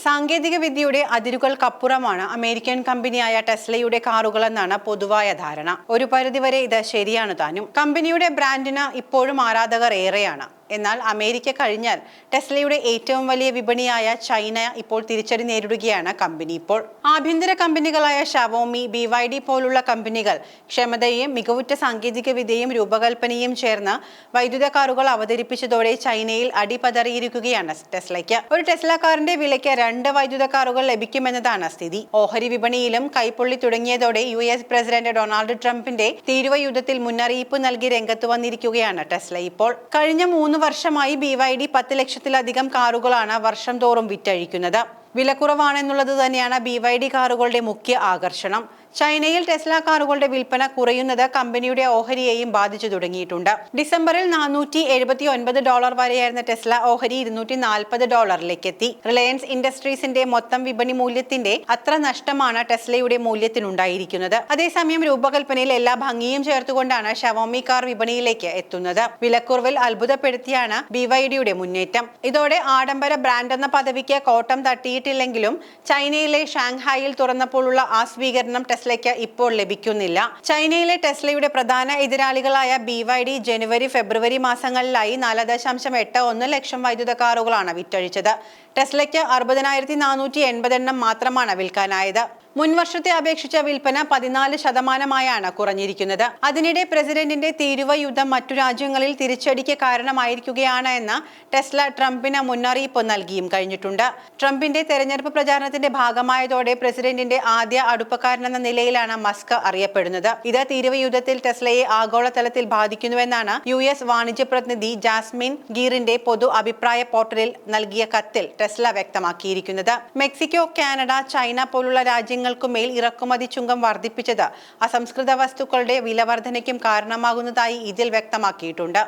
സാങ്കേതിക വിദ്യയുടെ അതിരുകൾക്കപ്പുറമാണ് അമേരിക്കൻ കമ്പനിയായ ടെസ്ലയുടെ കാറുകളെന്നാണ് പൊതുവായ ധാരണ. ഒരു പരിധിവരെ ഇത് ശരിയാണ് താനും. കമ്പനിയുടെ ബ്രാൻഡിന് ഇപ്പോഴും ആരാധകർ ഏറെയാണ്. എന്നാൽ അമേരിക്ക കഴിഞ്ഞാൽ ടെസ്ലയുടെ ഏറ്റവും വലിയ വിപണിയായ ചൈന ഇപ്പോൾ തിരിച്ചടി നേരിടുകയാണ്. കമ്പനി ഇപ്പോൾ ആഭ്യന്തര കമ്പനികളായ ഷവോമി, BYD പോലുള്ള കമ്പനികൾ ക്ഷമതയും മികവുറ്റ സാങ്കേതിക വിദ്യയും രൂപകൽപ്പനയും ചേർന്ന് വൈദ്യുത കാറുകൾ അവതരിപ്പിച്ചതോടെ ചൈനയിൽ അടിപതറിയിരിക്കുകയാണ് ടെസ്ലയ്ക്ക്. ഒരു ടെസ്ല കാറിന്റെ വിലയ്ക്ക് 2 വൈദ്യുത കാറുകൾ ലഭിക്കുമെന്നതാണ് സ്ഥിതി. ഓഹരി വിപണിയിലും കൈപ്പൊള്ളി തുടങ്ങിയതോടെ US പ്രസിഡന്റ് ഡൊണാൾഡ് ട്രംപിന്റെ തീരുവ യുദ്ധത്തിൽ മുന്നറിയിപ്പ് നൽകി രംഗത്ത് വന്നിരിക്കുകയാണ് ടെസ്ല ഇപ്പോൾ. കഴിഞ്ഞ 3 വർഷമായി BYD 10 ലക്ഷത്തിലധികം കാറുകളാണ് വർഷം തോറും വിറ്റഴിക്കുന്നത്. വിലക്കുറവാണെന്നുള്ളത് തന്നെയാണ് BYD കാറുകളുടെ മുഖ്യ ആകർഷണം. ചൈനയിൽ ടെസ്ല കാറുകളുടെ വിൽപ്പന കുറയുന്നത് കമ്പനിയുടെ ഓഹരിയെയും ബാധിച്ചു തുടങ്ങിയിട്ടുണ്ട്. ഡിസംബറിൽ $479 വരെയായിരുന്ന ടെസ്ല ഓഹരി $240 എത്തി. റിലയൻസ് ഇൻഡസ്ട്രീസിന്റെ മൊത്തം വിപണി മൂല്യത്തിന്റെ അത്ര നഷ്ടമാണ് ടെസ്ലയുടെ മൂല്യത്തിനുണ്ടായിരിക്കുന്നത്. അതേസമയം രൂപകൽപ്പനയിൽ എല്ലാ ഭംഗിയും ചേർത്തുകൊണ്ടാണ് ഷവോമി കാർ വിപണിയിലേക്ക് എത്തുന്നത്. വിലക്കുറവിൽ അത്ഭുതപ്പെടുത്തിയാണ് BYDയുടെ മുന്നേറ്റം. ഇതോടെ ആഡംബര ബ്രാൻഡ് എന്ന പദവിക്ക് കോട്ടം തട്ടിയിട്ടില്ലെങ്കിലും ചൈനയിലെ ഷാങ്ഹായിൽ തുറന്നപ്പോഴുള്ള ആ സ്വീകരണം ടെസ്ലയ്ക്ക് ഇപ്പോൾ ലഭിക്കുന്നില്ല. ചൈനയിലെ ടെസ്ലയുടെ പ്രധാന എതിരാളികളായ BYD ജനുവരി, ഫെബ്രുവരി മാസങ്ങളിലായി 4.81 ലക്ഷം വൈദ്യുത കാറുകളാണ് വിറ്റഴിച്ചത്. ടെസ്ലയ്ക്ക് 60,480 എണ്ണം മാത്രമാണ് വിൽക്കാനായത്. മുൻവർഷത്തെ അപേക്ഷിച്ച വിൽപ്പന 14% കുറഞ്ഞിരിക്കുന്നത്. അതിനിടെ പ്രസിഡന്റിന്റെ തീരുവ യുദ്ധം മറ്റു രാജ്യങ്ങളിൽ തിരിച്ചടിക്ക് കാരണമായിരിക്കുകയാണ് എന്ന് ടെസ്ല ട്രംപിന് മുന്നറിയിപ്പ് നൽകിയും കഴിഞ്ഞിട്ടുണ്ട്. ട്രംപിന്റെ തെരഞ്ഞെടുപ്പ് പ്രചാരണത്തിന്റെ ഭാഗമായതോടെ പ്രസിഡന്റിന്റെ ആദ്യ അടുപ്പക്കാരനെന്ന നിലയിലാണ് മസ്ക് അറിയപ്പെടുന്നത്. ഇത് തീരുവ യുദ്ധത്തിൽ ടെസ്ലയെ ആഗോളതലത്തിൽ ബാധിക്കുന്നുവെന്നാണ് US വാണിജ്യ പ്രതിനിധി ജാസ്മിൻ ഗീറിന്റെ പൊതു അഭിപ്രായ പോർട്ടലിൽ നൽകിയ കത്തിൽ ടെസ്ല വ്യക്തമാക്കിയിരിക്കുന്നത്. മെക്സിക്കോ, കാനഡ, ചൈന പോലുള്ള രാജ്യങ്ങൾക്കുമേൽ ഇറക്കുമതി ചുങ്കം വർദ്ധിപ്പിച്ചത് അസംസ്കൃത വസ്തുക്കളുടെ വിലവർധനയ്ക്കും കാരണമാകുന്നതായി ഇതിൽ വ്യക്തമാക്കിയിട്ടുണ്ട്.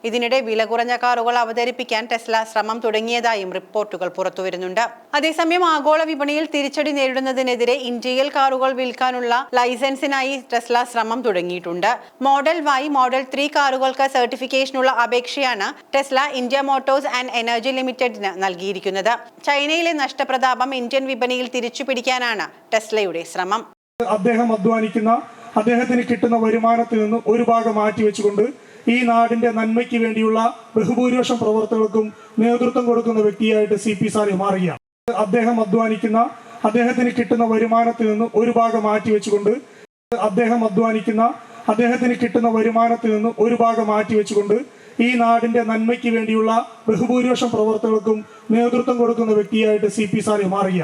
ഇതിനിടെ വില കുറഞ്ഞ കാറുകൾ അവതരിപ്പിക്കാൻ ടെസ്ല ശ്രമം തുടങ്ങിയതായും റിപ്പോർട്ടുകൾ പുറത്തുവരുന്നുണ്ട്. അതേസമയം ആഗോള വിപണിയിൽ തിരിച്ചടി നേരിടുന്നതിനെതിരെ ഇന്ത്യയിൽ കാറുകൾ വിൽക്കാനുള്ള ലൈസൻസിനായി ടെസ്ല ശ്രമം തുടങ്ങിയിട്ടുണ്ട്. മോഡൽ Y, മോഡൽ 3 കാറുകൾക്ക് സർട്ടിഫിക്കേഷനുള്ള അപേക്ഷയാണ് Tesla India Motors and Energy ലിമിറ്റഡിന് നൽകിയിരിക്കുന്നത്. ചൈനയിലെ നഷ്ടപ്രതാപം ഇന്ത്യൻ വിപണിയിൽ തിരിച്ചുപിടിക്കാനാണ് ടെസ്ലയുടെ ശ്രമം. അദ്ദേഹം അധ്വാനിക്കുന്ന, അദ്ദേഹത്തിന് കിട്ടുന്ന വരുമാനത്തിൽ നിന്ന് ഒരു ഭാഗം മാറ്റിവെച്ചുകൊണ്ട് ഈ നാടിന്റെ നന്മയ്ക്ക് വേണ്ടിയുള്ള ബഹുഭൂരിപക്ഷം പ്രവർത്തകർക്കും നേതൃത്വം കൊടുക്കുന്ന വ്യക്തിയായിട്ട് CP സാറി മാറുകയാണ്. അദ്ദേഹം അധ്വാനിക്കുന്ന, അദ്ദേഹത്തിന് കിട്ടുന്ന വരുമാനത്തിൽ നിന്ന് ഒരു ഭാഗം മാറ്റിവെച്ചുകൊണ്ട് അദ്ദേഹത്തിന് കിട്ടുന്ന വരുമാനത്തിൽ നിന്ന് ഒരു ഭാഗം മാറ്റിവെച്ചുകൊണ്ട് ഈ നാടിന്റെ നന്മയ്ക്ക് വേണ്ടിയുള്ള ബഹുഭൂരിപക്ഷം പ്രവർത്തകർക്കും നേതൃത്വം കൊടുക്കുന്ന വ്യക്തിയായിട്ട് CP സാറി മാറുകയാണ്.